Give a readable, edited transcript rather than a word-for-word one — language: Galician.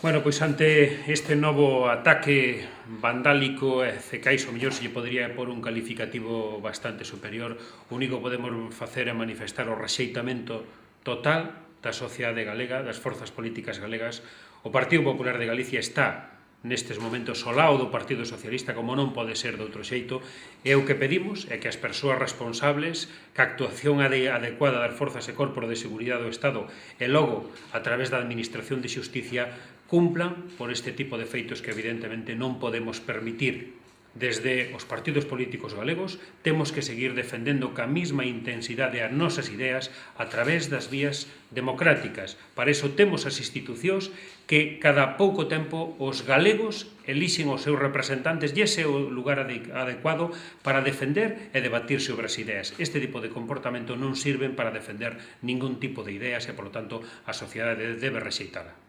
Bueno, pois ante este novo ataque vandálico e cecais, o mellor se lle podría pôr un calificativo bastante superior, o único que podemos facer é manifestar o rexeitamento total da sociedade galega, das forzas políticas galegas. O Partido Popular de Galicia está nestes momentos ao lado do Partido Socialista, como non pode ser de outro xeito, e o que pedimos é que as persoas responsables, que a actuación adecuada das forzas e corpos de seguridade do Estado e logo, a través da Administración de Xusticia, cumplan por este tipo de feitos que evidentemente non podemos permitir. Desde os partidos políticos galegos temos que seguir defendendo ca mesma intensidade as nosas ideas a través das vías democráticas. Para iso temos as institucións que cada pouco tempo os galegos elixen os seus representantes e ese é o lugar adecuado para defender e debatir sobre as ideas. Este tipo de comportamento non sirven para defender ningún tipo de ideas e, por lo tanto, a sociedade debe rexeitala.